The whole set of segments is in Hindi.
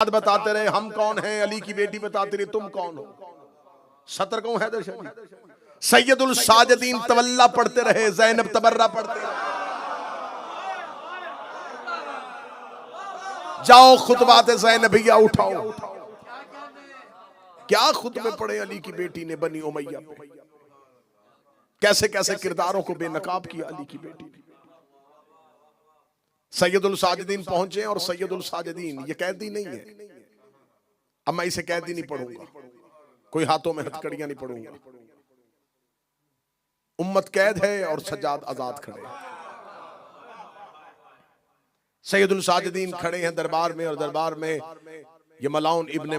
बताते रहे हम कौन हैं, अली की बेटी बताते रहे तुम कौन हो। सतर कौन है सैयदुल साजिदीन तवल्ला पढ़ते रहे, ज़ैनब तबर्रा पढ़ते रहे। जाओ खुतबात ज़ैनबिया उठाओ, क्या खुतबे पढ़े अली की बेटी ने बनी उमैया पे, कैसे कैसे किरदारों को बेनकाब किया अली की बेटी ने। सैयदुल साजिदीन पहुंचे और सैयदुल साजिदीन ये कैदी नहीं है, अब मैं इसे कैदी नहीं पढ़ूंगा, कोई हाथों में हथकड़ियां नहीं पढ़ूंगा। उम्मत कैद है और सज्जाद आजाद खड़े हैं। सैयदुल साजिदीन खड़े हैं दरबार में, और दरबार में ये मलाउन इब्ने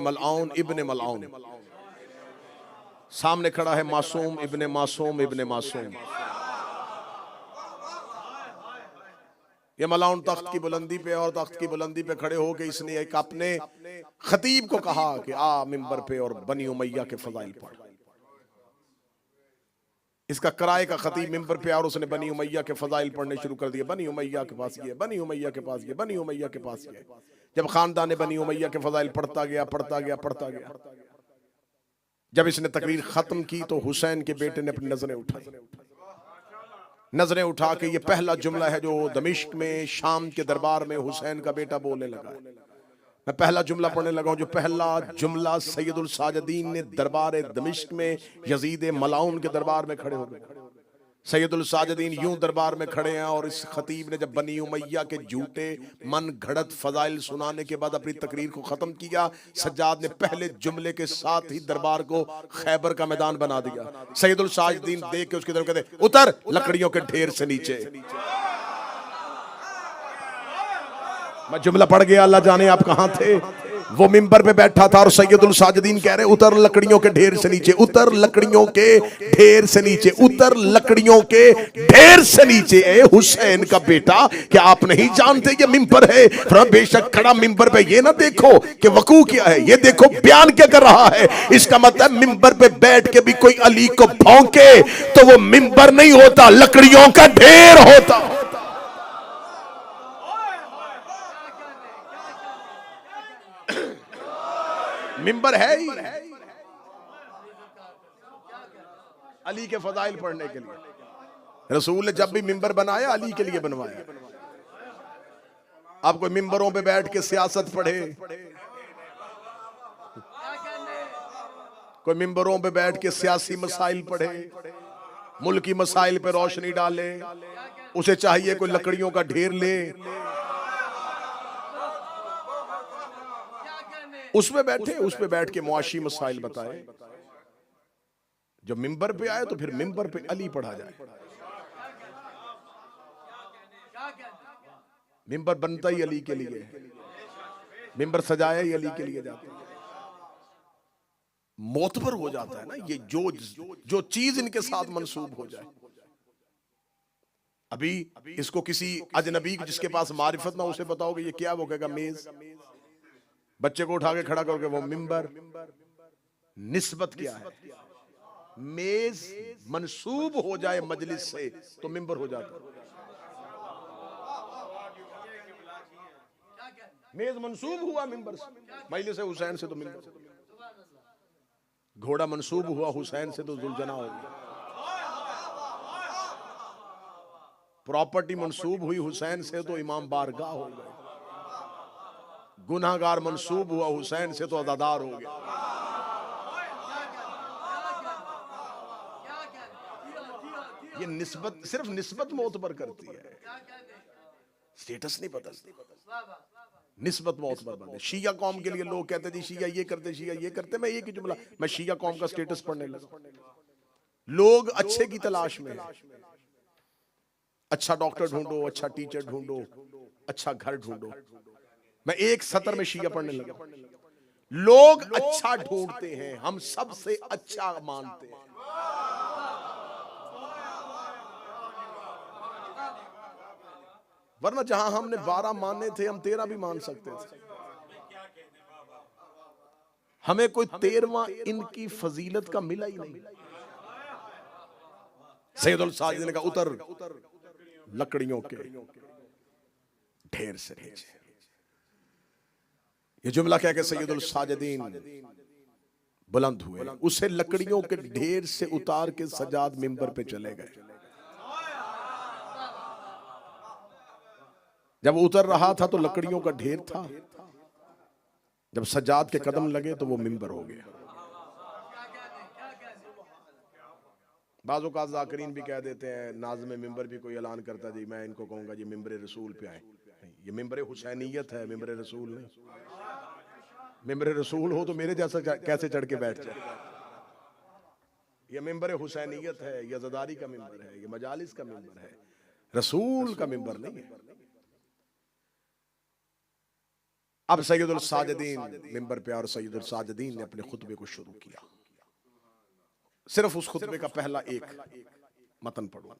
मलाउन सामने खड़ा है, मासूम इब्ने मासूम। ये मलाउन तख्त की बुलंदी पे, और तख्त की बुलंदी पे खड़े होकर इसने एक अपने खतीब को कहा कि आ मिंबर पे और बनी उमैया के फजाइल पढ़। इसका किराए का खतीब मिंबर पे और उसने बनी उमैया के फजाइल पढ़ने शुरू कर दिए। बनी उमैया के पास ये, बनी उमैया के पास ये, बनी उमैया के पास ये। जब खानदान बनी उमैया के फजाइल पढ़ता गया, जब इसने तकरीर खत्म की तो हुसैन के बेटे ने अपनी नजरें उठा के ये पहला जुमला है जो दमिश्क में शाम के दरबार में हुसैन का बेटा बोलने लगा है। मैं पहला जुमला पढ़ने लगा हूं, जो पहला जुमला सैयदुल साजिदीन ने दरबार दमिश्क में यजीद मलाउन के दरबार में खड़े हो गए। सैयदुल साजिदीन यूं दरबार में खड़े हैं और इस खतीब ने जब बनी उमैया के झूठे मन घड़त फजाइल सुनाने के बाद अपनी तकरीर को खत्म किया, सज्जाद ने पहले जुमले के साथ ही दरबार को खैबर का मैदान बना दिया। सैयदुल साजिदीन देख के उसकी तरफ कहते, उतर लकड़ियों के ढेर से नीचे। मैं जुमला पढ़ गया, अल्लाह जाने आप कहां थे। वो मिंबर पे बैठा था और सैयदुल साजिदीन कह रहे, उतर लकड़ियों के ढेर से नीचे, उतर लकड़ियों के ढेर से नीचे, उतर लकड़ियों के ढेर से नीचे। ए हुसैन का बेटा, क्या आप नहीं जानते ये मिंबर है? बेशक खड़ा मिंबर पे, ये ना देखो कि वकू क्या है, ये देखो बयान क्या कर रहा है। इसका मतलब मिंबर पे बैठ के भी कोई अली को भौंके तो वो मिंबर नहीं होता, लकड़ियों का ढेर होता। मिंबर है ही अली के फजाइल पढ़ने के लिए। रसूल ने जब भी मिंबर बनाया अली के लिए बनवाया। अब कोई मिंबरों पे बैठ के सियासत पढ़े, कोई मिंबरों पे बैठ के सियासी मसाइल पढ़े, मुल्की मसाइल पे रोशनी डाले, उसे चाहिए कोई लकड़ियों का ढेर ले, उसमें बैठे, उस पे बैठ के मुआशी मसाइल बताए। जब मिंबर पे आए तो फिर मिंबर पे अली पढ़ा जाए। मिंबर बनता ही अली के लिए, मिंबर सजाया ही अली के लिए जाता है। मोतबर हो जाता है ना ये, जो चीज इनके साथ मंसूब हो जाए। अभी इसको किसी अजनबी जिसके पास मारिफत ना उसे बताओगे ये क्या, वो कहेगा मेज। बच्चे को उठा के खड़ा करके वो मिंबर। निस्बत क्या है? मेज मंसूब हो जाए मजलिस से तो मिंबर हो जाता है। मेज मंसूब हुआ मिंबर से, मजलिस हुसैन से तो मिंबर। घोड़ा मंसूब हुआ हुसैन से तो जुलजना हो गया। प्रॉपर्टी मंसूब हुई हुसैन से तो इमाम बारगाह हो गए। गुनाहगार मंसूब हुआ हुसैन से तो अज़ादार हो गया। ये निस्बत, सिर्फ निस्बत मोतबर करती है, स्टेटस नहीं बदलती। निस्बत मोतबर बने। शिया कौम के लिए लोग कहते जी शिया ये करते, शिया ये करते। मैं एक ही जुमला, मैं शिया कौम का स्टेटस पढ़ने लगा। लोग अच्छे की तलाश में, अच्छा डॉक्टर ढूंढो, अच्छा टीचर ढूंढो, अच्छा घर ढूंढो। मैं एक सतर में शिया पढ़ने लगा। लोग अच्छा ढूंढते हैं, हम सबसे अच्छा मानते हैं। वरना जहां हमने 12 माने थे, हम 13 भी मान सकते थे। हमें कोई 13वां इनकी फजीलत का मिला ही नहीं। सैयदुल साजिद ने कहा उतर लकड़ियों के ढेर से नीचे। ये जुमला कह के सैयदुल साजिदीन बुलंद हुए, उसे लकड़ियों के ढेर से उतार के सज्जाद मिंबर पे चले गए। जब उतर रहा था तो लकड़ियों का ढेर था, जब सज्जाद के कदम लगे तो वो मिंबर हो गया। बाज़ों का ज़ाकिरीन भी कह देते हैं, नाज़िम मिंबर भी कोई ऐलान करता जी मैं इनको कहूंगा जी मिंबर रसूल पे आए। ये मिंबर हुसैनियत है, मिंबर रसूल नहीं। मिंबर रसूल हो तो मेरे जैसा कैसे चढ़ के बैठ जाए। ये मिंबर हुसैनियत है, यज़दारी का मिंबर है, ये मजालिस का मिंबर है, रसूल का मिंबर नहीं है। अब सैयदुल साजिदीन मिंबर पे और सैयदुल साजिदीन ने अपने खुतबे को शुरू किया। सिर्फ उस खुतबे का पहला एक मतन पढ़ो।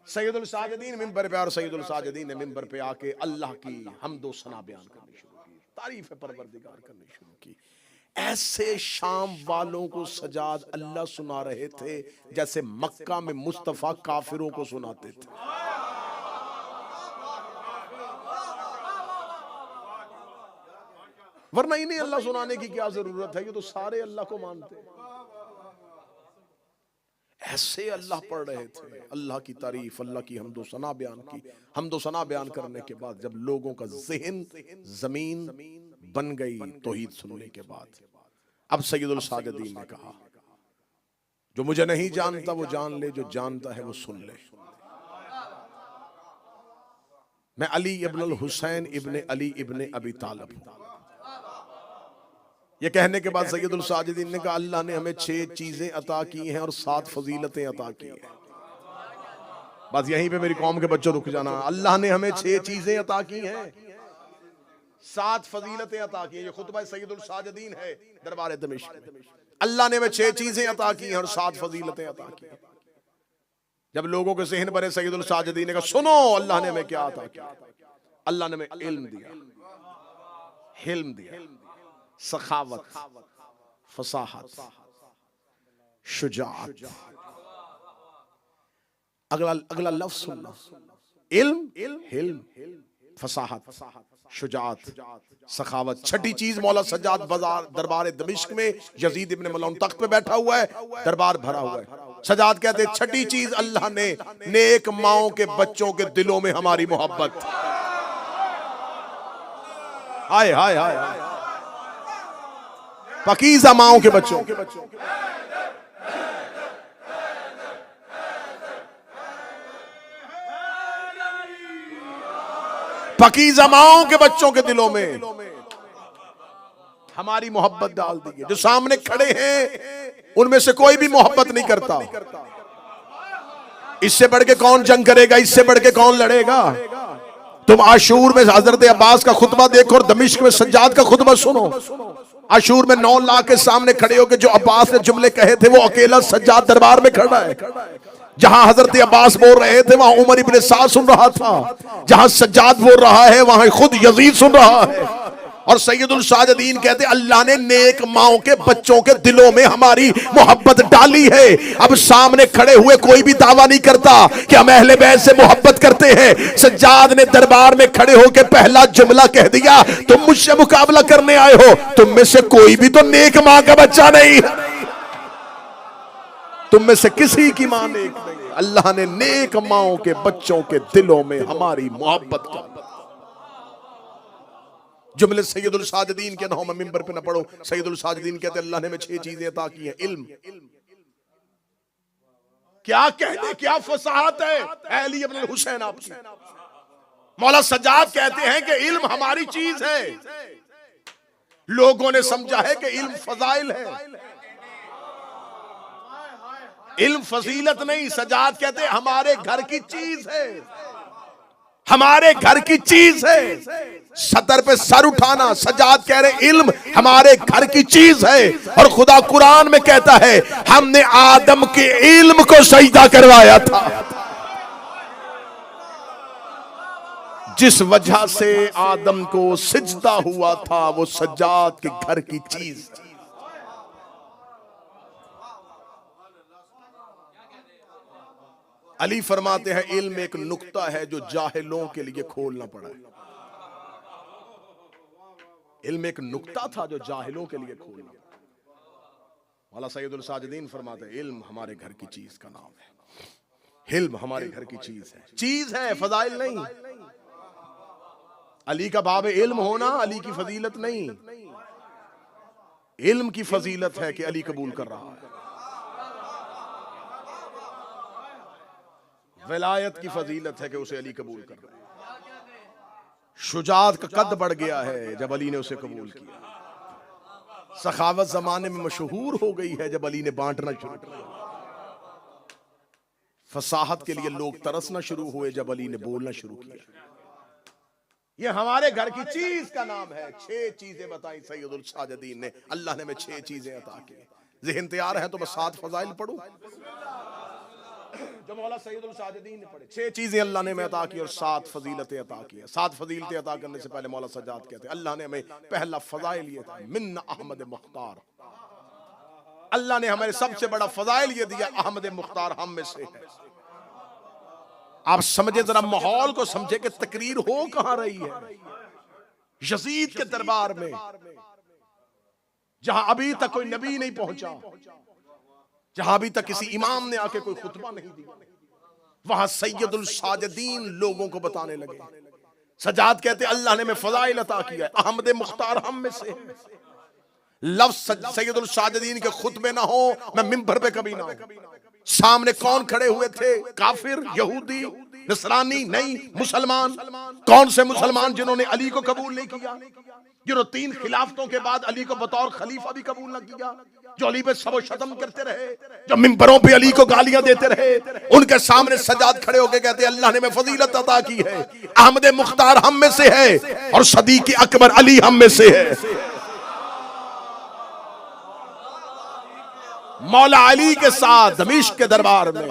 सैयदुल साजिदीन मिंबर पे और सैयदुल साजिदीन ने मिंबर पे आके अल्लाह की हम्दो सना बयान करनी शुरू की, तारीफ परवरदिगार करनी शुरू की। ऐसे शाम वालों को सजाद अल्लाह सुना रहे थे जैसे मक्का में मुस्तफा काफिरों को सुनाते थे। वरना इन्हें अल्लाह सुनाने की क्या जरूरत है, ये तो सारे अल्लाह को मानते हैं। ऐसे अल्लाह पढ़ रहे थे, अल्लाह की तारीफ, अल्लाह की हम्दो सना बयान की। हम्दो सना बयान करने के बाद जब लोगों का ज़हन जमीन बन गई तौहीद सुनने के बाद, अब सैयदुल साजिदीन ने कहा जो मुझे नहीं जानता वो जान ले, जो जानता है वो सुन ले। मैं अली इब्न हुसैन इब्न अली इब्न अबी तालिब हूं। ये कहने के बाद सैयदुल साजिदीन ने कहा अल्लाह ने हमें 6 चीजें अता की हैं और 7 फजीलतें अता की हैं। बस यहीं पे मेरी कौम के बच्चों रुक जाना। अल्लाह ने हमें 6 चीजें अता की हैं, 7 फजीलतें अता की हैं। ये खुतबा सैयदुल साजिदीन है दरबार दमिश्क में। अल्लाह ने हमें 6 चीजें अता की हैं और 7 फजीलतें अता की हैं। जब लोगों के ज़हन भरे सैयदुल साजिदीन ने कहा सुनो अल्लाह ने हमें क्या अता किया। अल्लाह ने हमें इल्म दिया, हिल्म दिया, सखावत, फसाहत, शुजाअत। अगला लफ्ज सुनना, इल्म, हिल्म, फसाहत, शुजाअत, सखावत। छठी चीज मौला सज्जाद बाजार दरबार दमिश्क में यजीद इब्न मलऊन तख्त पे बैठा हुआ है, दरबार भरा हुआ है। सज्जाद कहते छठी चीज अल्लाह ने नेक माओं के बच्चों के दिलों में हमारी मोहब्बत। हाय हाय हाय, पकीज़ा माओं के बच्चों, पकीज़ा माओं के बच्चों के दिलों में हमारी मोहब्बत डाल दी है। जो सामने खड़े हैं उनमें से कोई भी मोहब्बत नहीं करता। इससे बढ़ के कौन जंग करेगा, इससे बढ़ के कौन लड़ेगा। तुम आशूर में हजरत अब्बास का खुतबा देखो और दमिश्क में सज्जाद का खुतबा सुनो। आशूर में 9 लाख के सामने खड़े होकर जो अब्बास ने जुमले कहे थे वो अकेला सज्जाद दरबार में खड़ा है। जहां हजरत अब्बास बोल रहे थे वहां उमर इब्ने साद सुन रहा था, जहां सज्जाद बोल रहा है वहां खुद यजीद सुन रहा है। और सैयदुल साजिदीन कहते अल्लाह ने नेक माओं के बच्चों के दिलों में हमारी मोहब्बत डाली है। अब सामने खड़े हुए कोई भी दावा नहीं करता कि हम अहले बैत से मोहब्बत करते हैं। सज्जाद ने दरबार में खड़े होकर पहला जुमला कह दिया, तुम मुझसे मुकाबला करने आए हो, तुम में से कोई भी तो नेक मां का बच्चा नहीं, तुम में से किसी की मां नेक नहीं। अल्लाह ने नेक माओं के बच्चों के दिलों में हमारी मोहब्बत का जुमले सैयदुल साजिदीन के नाम मिंबर पे न पढ़ो। सैयदुल साजिदीन कहते अल्लाह ने हमें 6 चीजें अता की हैं। इल्म, क्या कहने, क्या फसाहत है अली इब्न हुसैन आपकी। मौला सज्जाद कहते हैं कि इल्म हमारी चीज है। लोगों ने समझा है कि इल्म फजाइल है, इल्म फजीलत नहीं। सज्जाद कहते हैं हमारे घर की चीज है, हमारे घर की चीज है। सतर पे सर उठाना। सज्जाद कह रहे इल्म हमारे घर की चीज है। और खुदा कुरान में कहता है हमने आदम के इल्म को सजदा करवाया था, जिस वजह से आदम को सिजदा हुआ था वो सज्जाद के घर की चीज। अली फरमाते हैं इल्म एक नुक्ता है जो जाहिलों के लिए खोलना पड़ा है। इल्म एक नुक्ता था जो जाहिलों के लिए खोलना। मौला सैयदुल साजिदीन फरमाते हैं, इल्म हमारे घर की चीज का नाम है। इल्म हमारे घर की चीज है, फजाइल नहीं। अली का बाब इल्म होना अली की फजीलत नहीं, इल्म की फजीलत है कि अली कबूल कर रहा है। विलायत की फजीलत है कि उसे अली कबूल कर रहा है। शुजात का कद बढ़ गया है जब अली ने उसे कबूल किया। सखावत जमाने में मशहूर हो गई है जब अली ने बांटना शुरू किया। फसाहत के लिए लोग तरसना शुरू हुए जब अली ने बोलना शुरू किया। ये हमारे घर की चीज का नाम है। 6 चीजें बताई सैयदुल साजिदीन ने। अल्लाह ने हमें 6 चीजें अता की। ज़हन तैयार है तो मैं 7 फजाइल पढ़ूं जो मौला सैयदुल साजिदीन ने पढ़े। 6 चीजें अल्लाह ने हमें अता की और 7 फजीलतें अता की। 7 फजीलतें अता करने से पहले मौला सज्जाद कहते हैं, अल्लाह ने हमें पहला फजाइल ये था, मिन अहमद मुख्तार। अल्लाह ने हमें सबसे बड़ा फजाइल ये दिया, अहमद मुख्तार हम में से है। आप समझे, जरा माहौल को समझे कि तकरीर हो कहां रही है। यजीद के दरबार में, जहां अभी तक कोई नबी नहीं पहुंचा, जहां अभी तक किसी इमाम ने आके कोई खुतबा नहीं दिया, वहां सैयदुल साजिदीन लोगों को बताने लगे। सजाद कहते अल्लाह ने हमें फजाइल अता किया, अहमद मुख्तार हम में से है। लफ्ज सैयदुल साजिदीन के खुतबे ना हो, मैं मिंबर पे कभी ना हूं। सामने कौन खड़े हुए थे? काफिर, यहूदी, नसरानी, नहीं, मुसलमान। कौन से मुसलमान जिन्होंने अली को कबूल नहीं किया, जिन्होंने 3 खिलाफतों के बाद अली को बतौर खलीफा भी कबूल न किया, जो अली पे सबो शतम करते रहे, जो मिंबरों पे अली को गालियां देते रहे। उनके सामने सजाद खड़े होकर कहते अल्लाह ने हमें फजीलत अता की है, अहमद मुख्तार हम में से है और सदीक अकबर अली हम में से है। मौला अली के साथ दमिश्क के दरबार में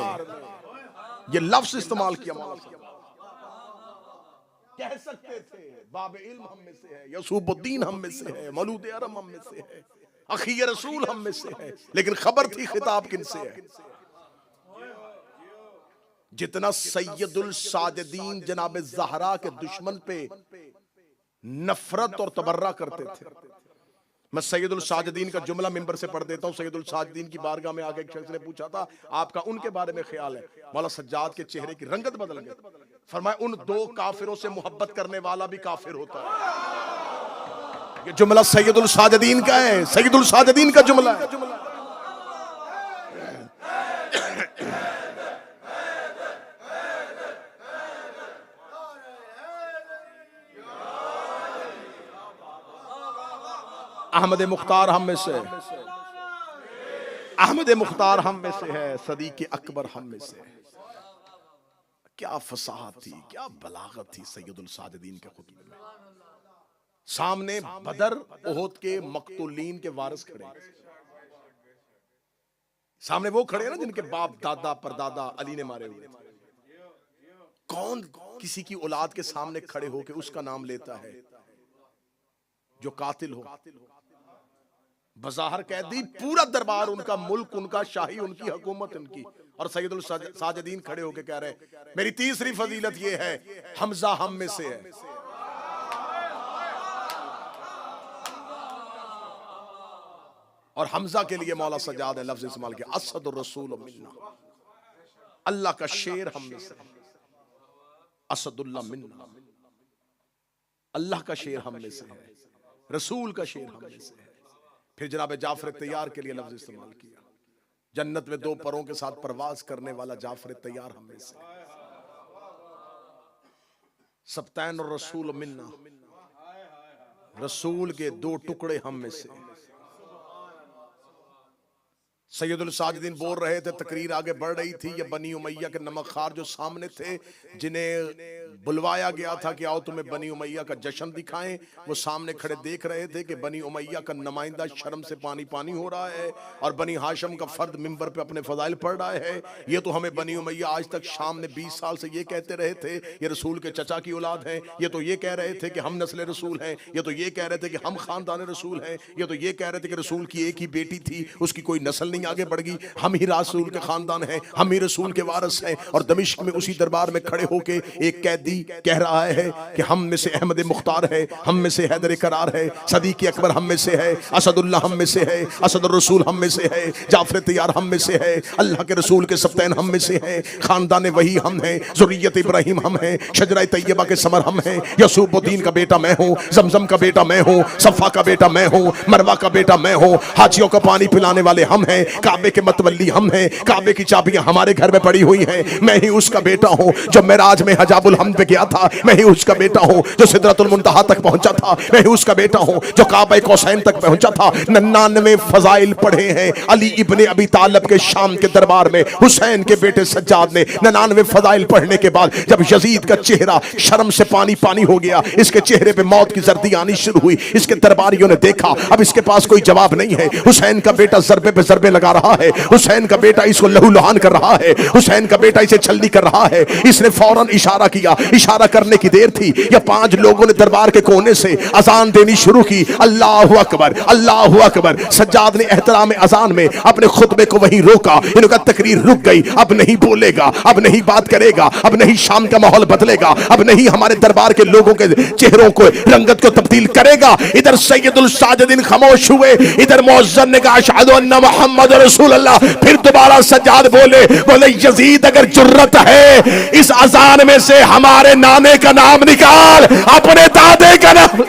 ये लफ्ज इस्तेमाल किया। कह सकते थे बाब इल्म हम में से है, यसूबुद्दीन हम में से है, मौलूद अरम हम में से है, अखी रसूल हम में से है, लेकिन खबर थी खिताब किनसे है। जितना सैयदुल साजिदीन जनाब ज़हरा के दुश्मन पे नफरत और तबर्रा करते थे। मैं सैयदुल साजिदीन का जुमला मिंबर से पढ़ देता हूं। सैयदुल साजिदीन की बारगाह में आगे एक शख्स ने पूछा था, आपका उनके बारे में ख्याल है? मौला सज्जाद के चेहरे की रंगत बदल गई। फरमाया, उन 2 काफिरों से मोहब्बत करने वाला भी काफिर होता है। ये जुमला सैयदुल साजिदीन का है, सैयदुल साजिदीन का जुमला है। अहमद मुख्तार हम में से, अहमद मुख्तार हम में से है, सदीक अकबर हम में से है। क्या फसाहत थी, क्या बलागत थी सैयदुल साजिदीन के खुतबे में। सामने बदर ओहद के मकतूलीन के वारिस खड़े, सामने वो खड़े ना जिनके बाप दादा परदादा अली ने मारे हुए थे। कौन किसी की औलाद के सामने खड़े होकर उसका नाम लेता है जो कातिल हो? बज़ाहिर कैदी, पूरा दरबार उनका, मुल्क उनका, शाही उनकी, हुकूमत उनकी, और सैयदुल साजिदीन खड़े होकर कह रहे, मेरी तीसरी फजीलत ये है, हमजा हम में से है। और हमजा के लिए मौला सज्जाद ने लफ्ज इस्तेमाल किया, असदुर रसूल मिन्ना, अल्लाह का शेर हम में से है। असदुल्लाह मिन्ना, अल्लाह का शेर हम में से है, रसूल का शेर हम में से है। फिर जनाब जाफर तैयार के लिए लफ्ज इस्तेमाल किया, जन्नत में 2 परों के साथ परवाज करने वाला जाफर तैयार हम में से। सबतैन और रसूल मिन्ना, रसूल के 2 टुकड़े हम में से। सैयदुल साजिदीन बोल रहे थे, तकरीर आगे बढ़ रही थी। ये बनी उमैया के नमकखार जो सामने थे, जिन्हें बुलवाया गया था कि आओ तुम्हें बनी उमैया का जश्न दिखाएं, वो सामने खड़े देख रहे थे कि बनी उमैया का नुमाइंदा शर्म से पानी पानी हो रहा है और बनी हाशम का फर्द मिंबर पे अपने फजाइल पढ़ रहा है। ये तो हमें बनी उमैया आज तक शाम ने 20 साल से ये कहते रहे थे ये रसूल के चचा की औलाद है, ये तो ये कह रहे थे कि हम नस्ल रसूल हैं, ये तो ये कह रहे थे कि हम खानदान रसूल हैं, ये तो ये कह रहे थे कि रसूल की एक ही बेटी थी, उसकी कोई नस्ल नहीं आगे बढ़ गई, हम ही रसूल के खानदान हैं, हम ही रसूल के वारिस हैं। और दमिश्क में उसी दरबार में खड़े होके एक कैदी कह रहा है कि हम में से अहमद मुख्तार है, हम में से हैदर करार है, सदीक अकबर हम में से है, असदुल्लाह हम में से है, असद रसूल हम में से है, जाफर तैयार हम में से है, अल्लाह के रसूल के सफ्तैन हम में से है, खानदान वही हम हैं, ज़ुर्रियत इब्राहिम हम हैं, शजरा तैयबा के समर हम हैं, यसूबुद्दीन का बेटा मैं हूँ, जमजम का बेटा मैं हूँ, सफ़ा का बेटा मैं हूँ, मरवा का बेटा मैं हूँ, हाजियों का पानी पिलाने वाले हम हैं, काबे के मतवल्ली हम हैं, काबे की चाबियां हमारे घर में पड़ी हुई हैं, मैं ही उसका बेटा हूँ जो मेराज में हजाबुल हम्द पे गया था, मैं ही उसका बेटा हूँ जो सिदरतुल मुंतहा तक पहुंचा था, मैं ही उसका बेटा हूँ जो काबा कौसैन तक पहुंचा था। 99 फजाइल पढ़े हैं अली इब्ने अबी तालिब के शाम के दरबार में हुसैन के बेटे सज्जाद ने। 99 फजाइल पढ़ने के बाद जब यजीद का चेहरा शर्म से पानी पानी हो गया, इसके चेहरे पे मौत की जर्दी आनी शुरू हुई, इसके दरबारियों ने देखा अब इसके पास कोई जवाब नहीं है, हुसैन का बेटा जरबे पे जरबे लगा रहा है, हुसैन का बेटा इसको लहूलुहान कर रहा है, हुसैन का बेटा इसे छलनी कर रहा है। इसने फौरन इशारा किया, इशारा करने की देर थी या 5 लोगों ने दरबार के कोने से अजान देनी शुरू की, अल्लाहु अकबर अल्लाहु अकबर। सज्जाद ने एहतराम अजान में अपने खुतबे को वहीं रोका, इनका तकरीर रुक गई, अब नहीं बोलेगा, अब नहीं बात करेगा, अब नहीं शाम का माहौल बदलेगा, अब नहीं हमारे दरबार के लोगों के चेहरों को रंगत को तब्दील करेगा। इधर सैयदुल साजिदीन खामोश हुए, इधर मुअज्जिन ने कहा अशहदु अन्ना मुहम्मद रसूलुल्लाह। फिर दोबारा सज्जाद बोले यजीद अगर जुर्रत है इस अजान में से हमारे नाने का नाम निकाल, अपने दादे का नाम।